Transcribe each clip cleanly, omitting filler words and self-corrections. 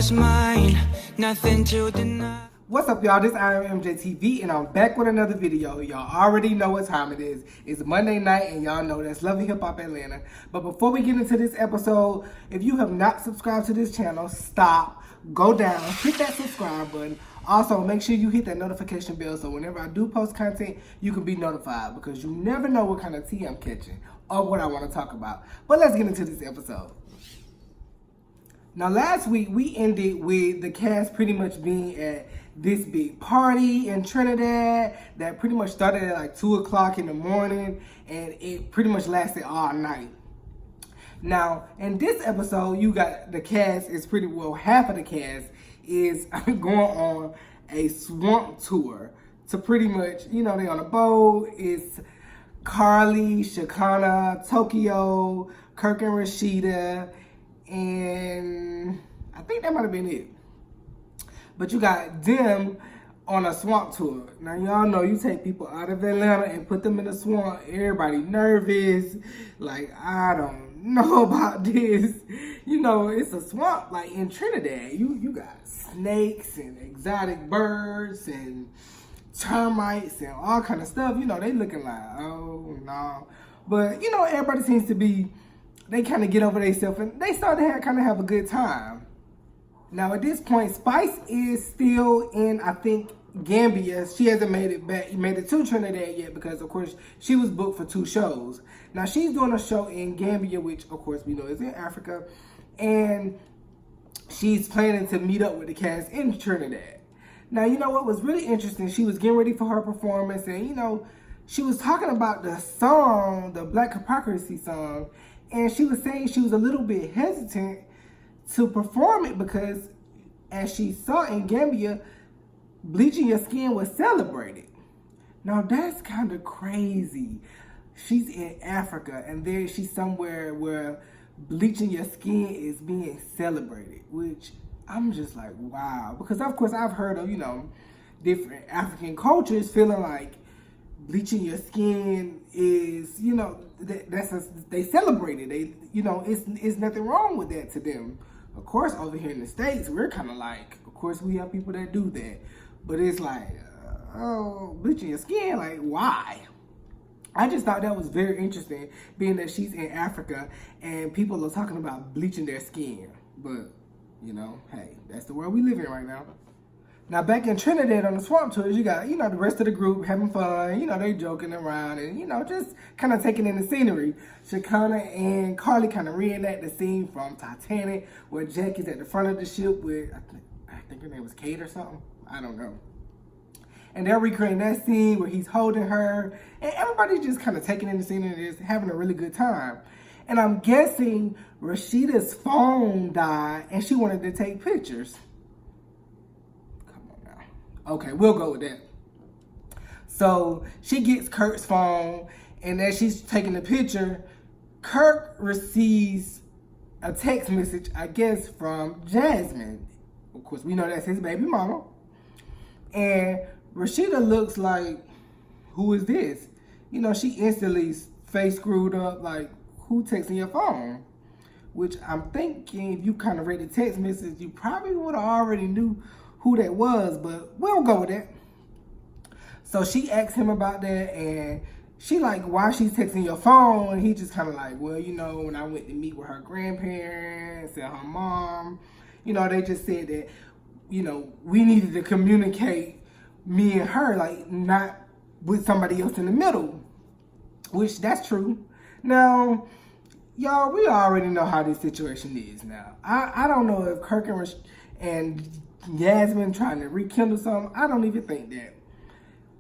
was mine, nothing to deny. What's up, y'all? This is MJTV, and I'm back with another video. Y'all already know what time it is. It's Monday night, and y'all know that's Love and Hip Hop Atlanta. But before we get into this episode, if you have not subscribed to this channel, stop, go down, hit that subscribe button. Also, make sure you hit that notification bell so whenever I do post content, you can be notified, because you never know what kind of tea I'm catching or what I want to talk about. But let's get into this episode. Now, last week, we ended with the cast pretty much being at this big party in Trinidad that pretty much started at like 2 o'clock in the morning, and it pretty much lasted all night. Now, in this episode, you got the cast is pretty well, half of the cast is going on a swamp tour to pretty much, you know, they on a boat. It's Karlie, Shekinah, Tokyo, Kirk and Rasheeda, and I think that might have been it. But you got them on a swamp tour. Now, y'all know you take people out of Atlanta and put them in the swamp. Everybody nervous. Like, I don't know about this. You know, it's a swamp like in Trinidad. You got snakes and exotic birds and termites and all kind of stuff. You know, they looking like, oh, no. But, you know, everybody seems to be, they kind of get over themselves and they start to kind of have a good time. Now, at this point, Spice is still in, I think, Gambia. She hasn't made it to Trinidad yet because, of course, she was booked for 2 shows. Now, she's doing a show in Gambia, which, of course, we know is in Africa. And she's planning to meet up with the cast in Trinidad. Now, you know what was really interesting? She was getting ready for her performance. And, you know, she was talking about the song, the Black Hypocrisy song. And she was saying she was a little bit hesitant to perform it because, as she saw in Gambia, bleaching your skin was celebrated. Now, that's kind of crazy. She's in Africa, and there she's somewhere where bleaching your skin is being celebrated, which I'm just like, wow. Because, of course, I've heard of, you know, different African cultures feeling like bleaching your skin is, you know, they celebrate it. They, you know, it's nothing wrong with that to them. Of course, over here in the States, we're kind of like, of course, we have people that do that. But it's like, oh, bleaching your skin, like, why? I just thought that was very interesting, being that she's in Africa and people are talking about bleaching their skin. But, you know, hey, that's the world we live in right now. Now, back in Trinidad on the swamp tours, you got, you know, the rest of the group having fun. You know, they joking around and, you know, just kind of taking in the scenery. Shekinah and Karlie kind of reenact the scene from Titanic where Jack is at the front of the ship with, I think her name was Kate or something. I don't know. And they're recreating that scene where he's holding her. And everybody's just kind of taking in the scene and just having a really good time. And I'm guessing Rasheeda's phone died and she wanted to take pictures. Okay, we'll go with that. So she gets Kirk's phone, and as she's taking the picture, Kirk receives a text message, I guess, from Jasmine. Of course, we know that's his baby mama. And Rasheeda looks like, who is this? You know, she instantly face screwed up, like, who texting your phone? Which I'm thinking, if you kind of read the text message, you probably would have already knew who that was, but we'll go with that. So she asked him about that, and she like, why she's texting your phone? And he just kind of like, well, you know, when I went to meet with her grandparents and her mom, you know, they just said that, you know, we needed to communicate, me and her, like, not with somebody else in the middle, which that's true. Now, y'all, we already know how this situation is now. I don't know if Kirk and Yasmin trying to rekindle something. I don't even think that.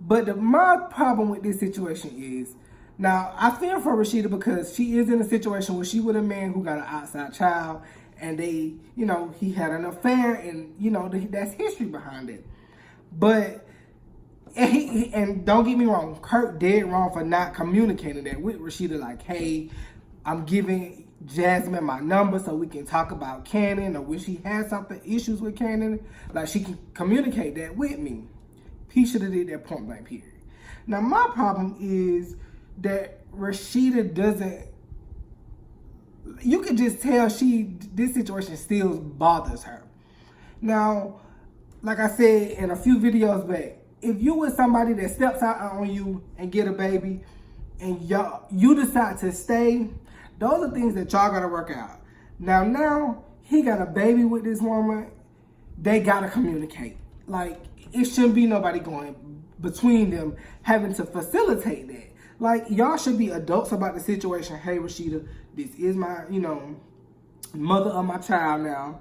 But my problem with this situation is, now, I feel for Rasheeda because she is in a situation where she with a man who got an outside child, and they, you know, he had an affair, and, you know, that's history behind it. But, and don't get me wrong, Kirk dead wrong for not communicating that with Rasheeda, like, hey, I'm giving Jasmine my number so we can talk about Cannon, or when she has something, issues with Cannon, like, she can communicate that with me. He should have did that point blank period. Now, my problem is that Rasheeda doesn't, you could just tell this situation still bothers her. Now, like I said in a few videos back, if you with somebody that steps out on you and get a baby, and you decide to stay, those are things that y'all gotta work out. Now he got a baby with this woman. They gotta communicate. Like, it shouldn't be nobody going between them having to facilitate that. Like, y'all should be adults about the situation. Hey, Rasheeda, this is my, mother of my child now.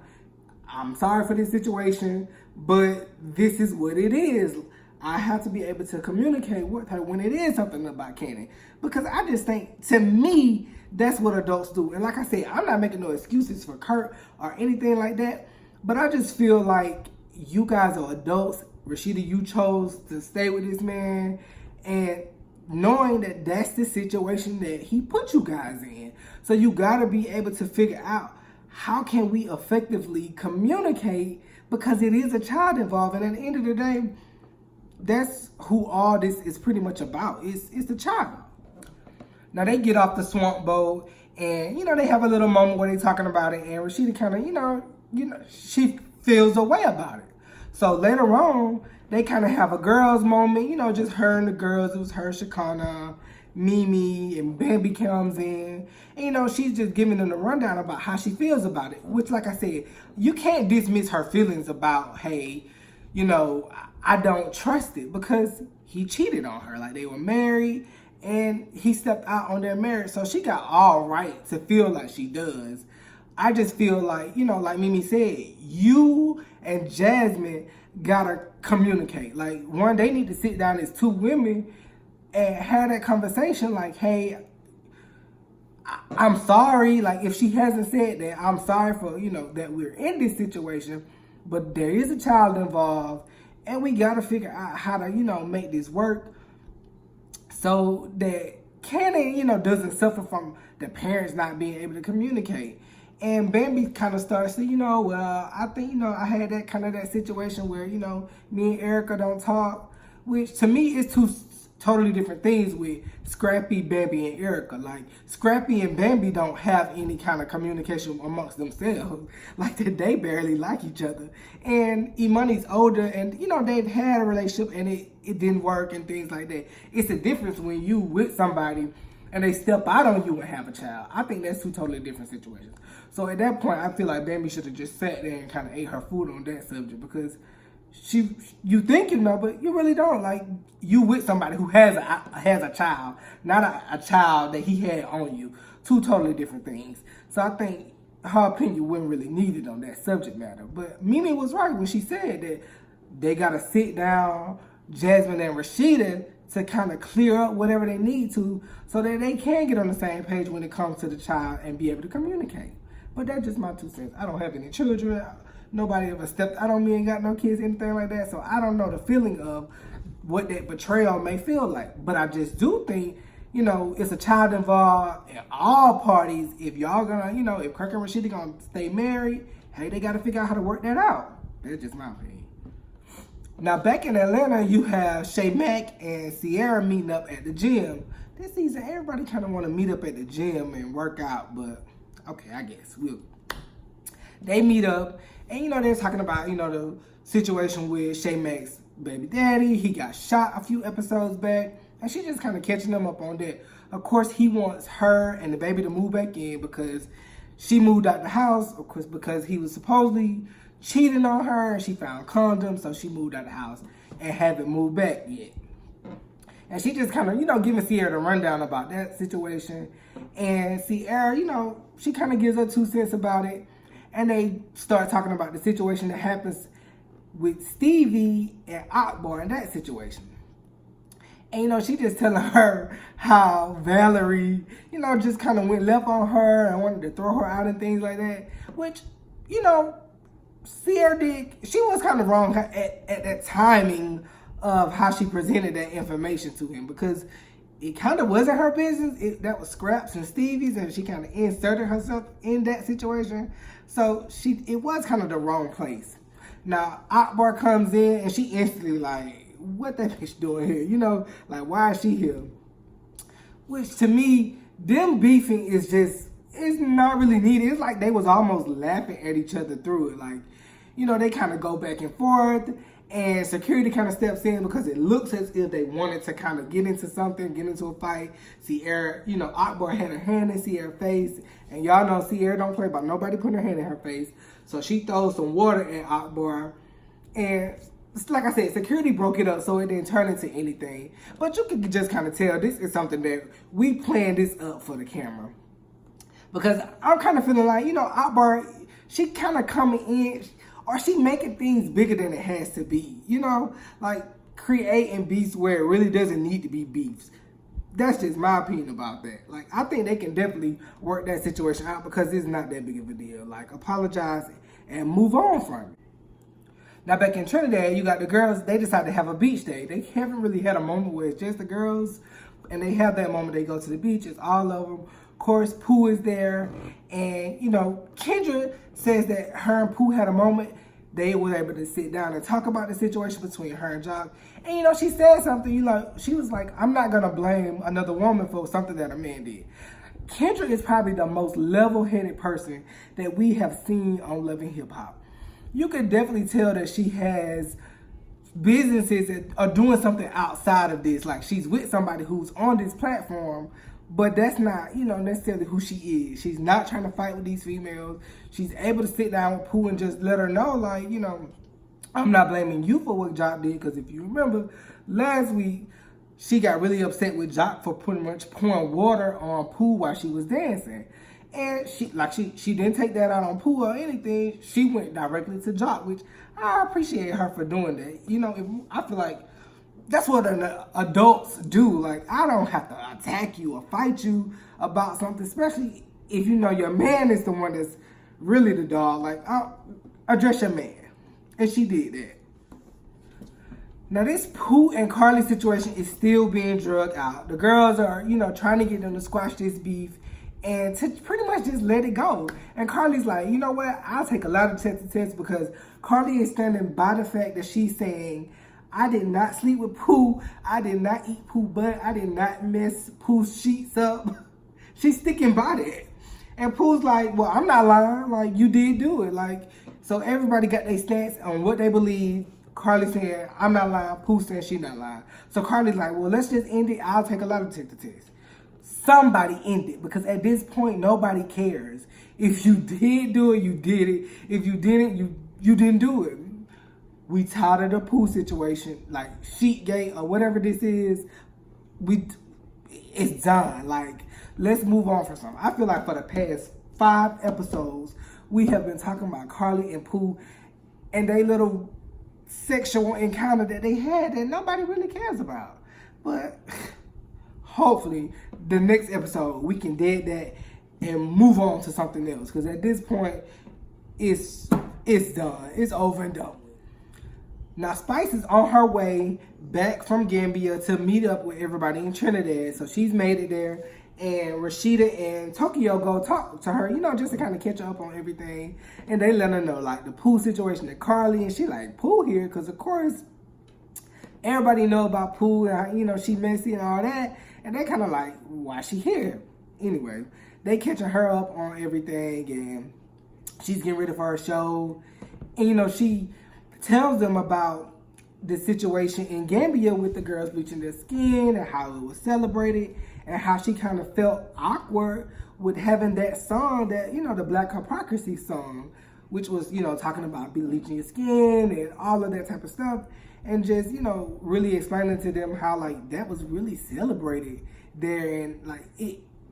I'm sorry for this situation, but this is what it is. I have to be able to communicate with her when it is something about Cannon. Because I just think, to me, that's what adults do. And like I said, I'm not making no excuses for Kirk or anything like that. But I just feel like you guys are adults. Rasheeda, you chose to stay with this man. And knowing that that's the situation that he put you guys in. So you got to be able to figure out, how can we effectively communicate? Because it is a child involved. And at the end of the day, that's who all this is pretty much about. It's the child. Now they get off the swamp boat, and they have a little moment where they talking about it, and Rasheeda kind of she feels a way about it. So later on, they kind of have a girls moment, just her and the girls. It was her, Shakana, Mimi, and Bambi comes in. And, she's just giving them the rundown about how she feels about it. Which, like I said, you can't dismiss her feelings about, hey, I don't trust it, because he cheated on her. Like, they were married and he stepped out on their marriage. So she got all right to feel like she does. I just feel like, like Mimi said, you and Jasmine gotta communicate. Like, one, they need to sit down as two women and have that conversation. Like, hey, I'm sorry. Like, if she hasn't said that, I'm sorry for, that we're in this situation. But there is a child involved, and we got to figure out how to, make this work so that Cannon, doesn't suffer from the parents not being able to communicate. And Bambi kind of starts to, well, I think, I had that situation where, me and Erica don't talk, which to me is two totally different things with Scrappy, Bambi, and Erica. Like, Scrappy and Bambi don't have any kind of communication amongst themselves. Like, they barely like each other. And Imani's older, and, they've had a relationship, and it didn't work and things like that. It's a difference when you with somebody and they step out on you and have a child. I think that's two totally different situations. So at that point, I feel like Bambi should have just sat there and kind of ate her food on that subject, because you think but you really don't. Like, you with somebody who has a child, not a child that he had on you. Two totally different things. So I think her opinion wasn't really needed on that subject matter. But Mimi was right when she said that they gotta sit down, Jasmine and Rasheeda, to kind of clear up whatever they need to, so that they can get on the same page when it comes to the child and be able to communicate. But that's just my 2 cents. I don't have any children. Nobody ever stepped out on me and got no kids, anything like that. So I don't know the feeling of what that betrayal may feel like. But I just do think, it's a child involved in all parties. If y'all gonna, if Kirk and Rasheeda gonna stay married, hey, they gotta figure out how to work that out. That's just my opinion. Now, back in Atlanta, you have Shay Mack and Sierra meeting up at the gym. This season, everybody kind of want to meet up at the gym and work out, but okay, I guess. They meet up, and, they're talking about, the situation with Shay Mack's baby daddy. He got shot a few episodes back, and she's just kind of catching them up on that. Of course, he wants her and the baby to move back in because she moved out the house, of course, because he was supposedly cheating on her, and she found condoms, so she moved out the house and haven't moved back yet. And she just kind of, giving Sierra the rundown about that situation. And Sierra, she kind of gives her 2 cents about it. And they start talking about the situation that happens with Stevie and Akbar in that situation. And, she just telling her how Valerie, just kind of went left on her and wanted to throw her out and things like that. Which, Sierra did, she was kind of wrong at that timing of how she presented that information to him, because it kind of wasn't her business. That was Scraps and Stevie's, and she kind of inserted herself in that situation. So it was kind of the wrong place. Now, Akbar comes in, and she instantly like, what that bitch doing here? Like, why is she here? Which, to me, them beefing is not really needed. It's like they was almost laughing at each other through it. Like, you know, they kind of go back and forth, and security kind of steps in because it looks as if they wanted to kind of get into something, get into a fight. Sierra, you know, Akbar had her hand in Sierra's face, and y'all know Sierra don't play about nobody putting her hand in her face. So she throws some water at Akbar, and like I said, security broke it up so it didn't turn into anything. But you can just kind of tell this is something that we planned this up for the camera. Because I'm kind of feeling like, you know, Akbar, she kind of coming in, or she making things bigger than it has to be. You know, like creating beefs where it really doesn't need to be beefs. That's just my opinion about that. Like, I think they can definitely work that situation out because it's not that big of a deal. Like, apologize and move on from it. Now, back in Trinidad, you got the girls, they decided to have a beach day. They haven't really had a moment where it's just the girls, and they have that moment they go to the beach. It's all of them. Of course, Pooh is there, and, you know, Kendra says that her and Pooh had a moment. They were able to sit down and talk about the situation between her and Jock. And, you know, she said something, you know, she was like, I'm not going to blame another woman for something that a man did. Kendra is probably the most level-headed person that we have seen on Love and Hip Hop. You can definitely tell that she has businesses that are doing something outside of this. Like, she's with somebody who's on this platform, but that's not, you know, necessarily who she is. She's not trying to fight with these females. She's able to sit down with Pooh and just let her know, like, you know, I'm not blaming you for what Jock did, because if you remember, last week, she got really upset with Jock for pretty much pouring water on Pooh while she was dancing. And she didn't take that out on Pooh or anything. She went directly to Jock, which I appreciate her for doing that. You know, I feel like that's what adults do. Like, I don't have to attack you or fight you about something, especially if you know your man is the one that's really the dog. Like, I'll address your man. And she did that. Now, this Pooh and Karlie situation is still being drugged out. The girls are, you know, trying to get them to squash this beef and to pretty much just let it go. And Karlie's like, you know what? I'll take a lot of tests because Karlie is standing by the fact that she's saying, I did not sleep with Pooh. I did not eat Pooh butt. I did not mess Pooh's sheets up. She's sticking by that. And Pooh's like, well, I'm not lying. Like, you did do it. Like, so everybody got their stance on what they believe. Karlie saying, I'm not lying. Pooh saying she not lying. So Karlie's like, well, let's just end it. I'll take a lot of tests. Somebody end it, because at this point, nobody cares. If you did do it, you did it. If you didn't, you didn't do it. We tired of the Pooh situation, like Sheetgate or whatever this is. It's done. Like, let's move on from something. I feel like for the past 5 episodes, we have been talking about Karlie and Pooh and they little sexual encounter that they had that nobody really cares about. But hopefully, the next episode, we can dead that and move on to something else. Because at this point, it's done. It's over and done. Now, Spice is on her way back from Gambia to meet up with everybody in Trinidad. So she's made it there. And Rasheeda and Tokyo go talk to her, you know, just to kind of catch up on everything. And they let her know, like, the Pooh situation at Karlie. And she like, Pooh here? Because, of course, everybody know about Pooh and, you know, she messy and all that. And they kind of like, why she here? Anyway, they catching her up on everything. And she's getting ready for her show. And, you know, she tells them about the situation in Gambia with the girls bleaching their skin and how it was celebrated and how she kind of felt awkward with having that song that, you know, the Black Hypocrisy song, which was, you know, talking about bleaching your skin and all of that type of stuff, and just, you know, really explaining to them how, like, that was really celebrated there, and, like,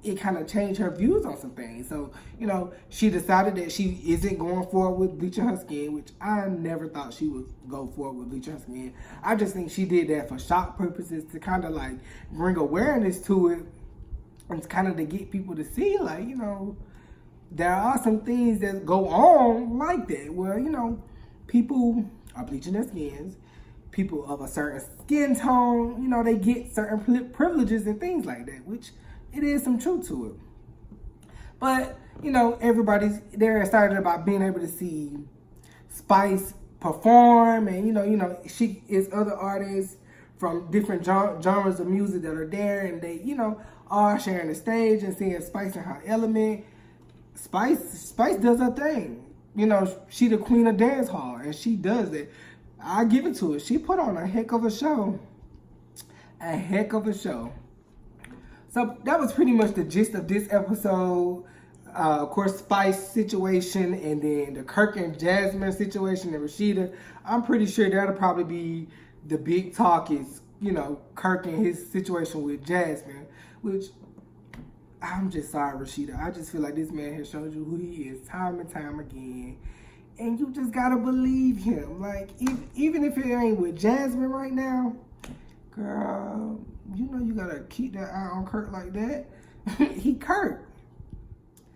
it kind of changed her views on some things. So, you know, she decided that she isn't going forward with bleaching her skin, which I never thought she would go forward with bleaching her skin. I just think she did that for shock purposes, to kind of like bring awareness to it and kind of to get people to see, like, you know, there are some things that go on like that where, you know, people are bleaching their skins. People of a certain skin tone, you know, they get certain privileges and things like that, which it is some truth to it. But, you know, they're excited about being able to see Spice perform, and, you know, she is other artists from different genres of music that are there, and they, you know, are sharing the stage and seeing Spice in her element. Spice does her thing. she the queen of dance hall, and she does it. I give it to her. She put on a heck of a show. A heck of a show. So that was pretty much the gist of this episode. Of course, Spice situation, and then the Kirk and Jasmine situation, and Rasheeda. I'm pretty sure that'll probably be the big talk is, Kirk and his situation with Jasmine, which I'm just sorry, Rasheeda. I just feel like this man has showed you who he is time and time again. And you just gotta believe him. Like, even if it ain't with Jasmine right now, girl, you gotta keep that eye on Kirk like that. He Kirk.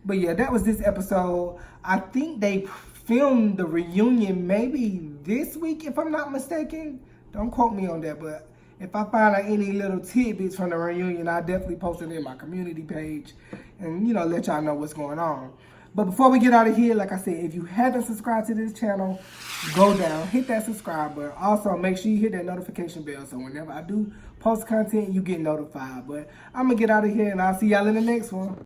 But yeah, that was this episode. I think they filmed the reunion maybe this week, if I'm not mistaken. Don't quote me on that, but if I find out any little tidbits from the reunion, I'll definitely post it in my community page and, let y'all know what's going on. But before we get out of here, like I said, if you haven't subscribed to this channel, go down, hit that subscribe button. Also, make sure you hit that notification bell so whenever I do post content, you get notified. But I'm going to get out of here, and I'll see y'all in the next one.